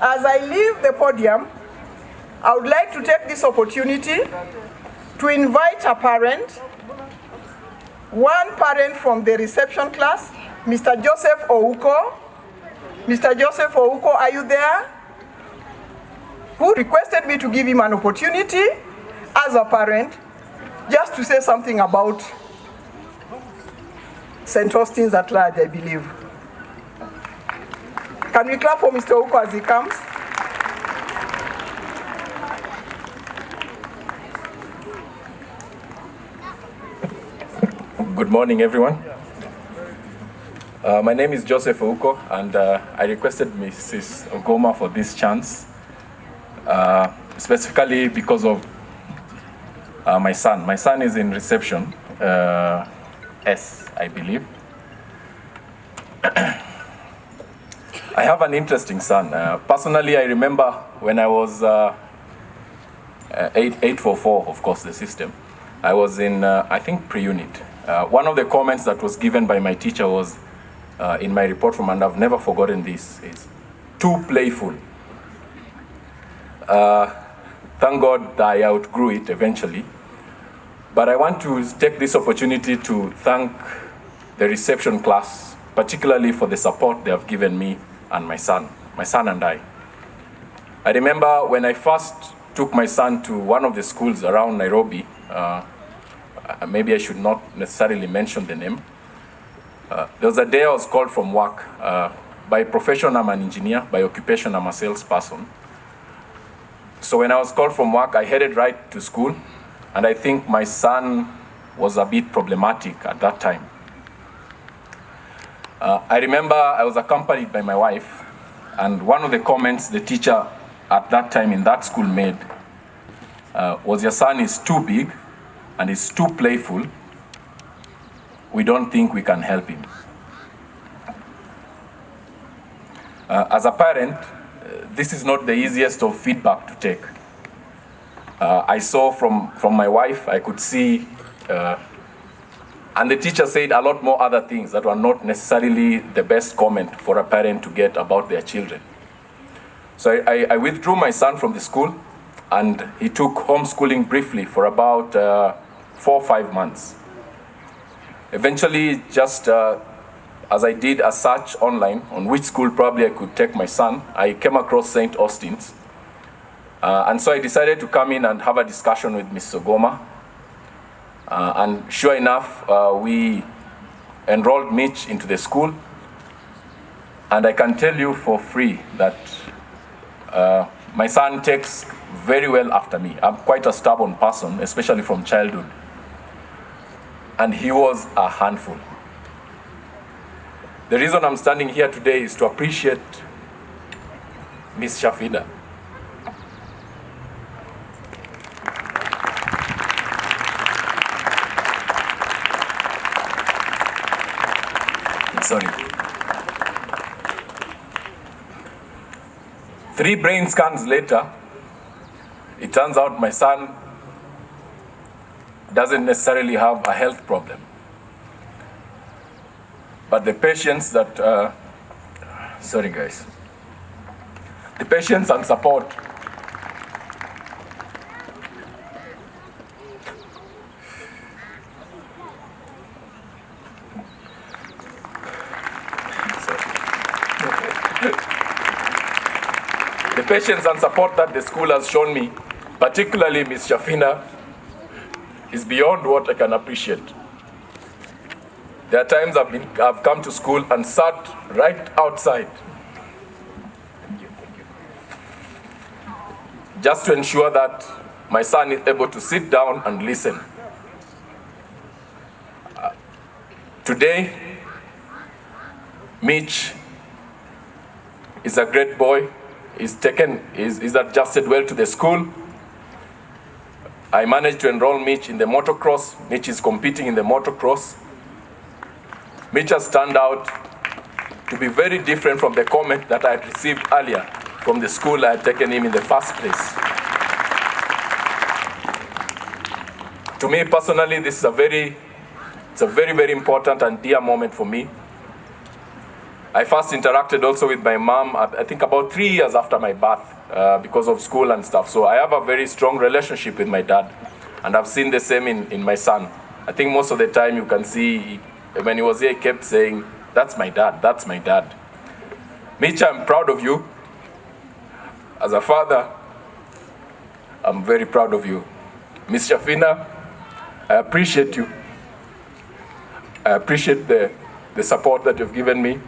As I leave the podium, I would like to take this opportunity to invite a parent, one parent from the reception class, Mr. Joseph Ouko. Mr. Joseph Ouko, are you there? Who requested me to give him an opportunity as a parent just to say something about St. Austine's at large, I believe. Can we clap for Mr. Ouko as he comes? Good morning, everyone. My name is Joseph Ouko, and I requested Mrs. Ogoma for this chance, specifically because of my son. My son is in reception, S, I believe. I have an interesting son. Personally, I remember when I was 844, of course, the system. I was in, I think, pre-unit. One of the comments that was given by my teacher was, in my report from, and I've never forgotten this, is too playful. Thank God that I outgrew it eventually. But I want to take this opportunity to thank the reception class, particularly for the support they have given me and my son and I. I remember when I first took my son to one of the schools around Nairobi, maybe I should not necessarily mention the name. There was a day I was called from work. By profession, I'm an engineer. By occupation, I'm a salesperson. So when I was called from work, I headed right to school. And I think my son was a bit problematic at that time. I remember I was accompanied by my wife. And one of the comments the teacher at that time in that school made was, your son is too big and is too playful. We don't think we can help him. As a parent, this is not the easiest of feedback to take. I saw from my wife, I could see, and the teacher said a lot more other things that were not necessarily the best comment for a parent to get about their children. So I withdrew my son from the school, and he took homeschooling briefly for about 4 or 5 months. Eventually, just as I did a search online on which school probably I could take my son, I came across St. Austine's. And so I decided to come in and have a discussion with Ms. Ogoma. And sure enough, we enrolled Mitch into the school. And I can tell you for free that my son takes very well after me. I'm quite a stubborn person, especially from childhood. And he was a handful. The reason I'm standing here today is to appreciate Miss Shafina. Sorry. 3 brain scans later, it turns out my son doesn't necessarily have a health problem. But the patients that, sorry guys, the patients and support the patience and support that the school has shown me, particularly Ms. Shafina, is beyond what I can appreciate. There are times I've come to school and sat right outside just to ensure that my son is able to sit down and listen. Today, Mitch is a great boy. He's adjusted well to the school. I managed to enroll Mitch in the motocross. Mitch is competing in the motocross. Mitch has turned out to be very different from the comment that I had received earlier from the school I had taken him in the first place. To me personally, this is a very important and dear moment for me. I first interacted also with my mom, I think about 3 years after my birth, because of school and stuff. So I have a very strong relationship with my dad, and I've seen the same in my son. I think most of the time you can see, when he was here, he kept saying, "That's my dad, that's my dad." Mitch, I'm proud of you. As a father, I'm very proud of you. Miss Shafina, I appreciate you. I appreciate the support that you've given me.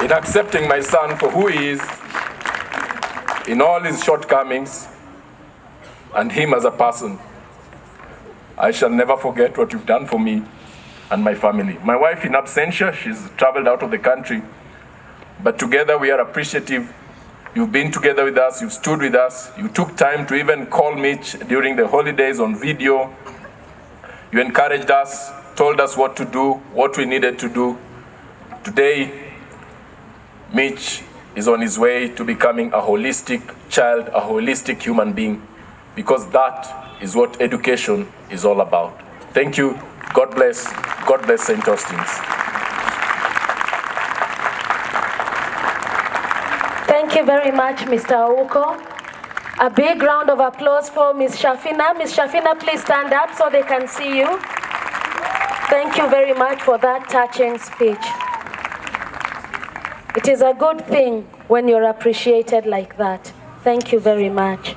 In accepting my son for who he is, in all his shortcomings, and him as a person. I shall never forget what you've done for me and my family. My wife in absentia, she's traveled out of the country, but together we are appreciative. You've been together with us, you've stood with us, you took time to even call Mitch during the holidays on video. You encouraged us, told us what to do, what we needed to do. Today, Mitch is on his way to becoming a holistic child, a holistic human being, because that is what education is all about. Thank you. God bless St. Austine's. Thank you very much, Mr. Ouko. A big round of applause for Ms. Shafina. Ms. Shafina, please stand up so they can see you. Thank you very much for that touching speech. It is a good thing when you're appreciated like that. Thank you very much.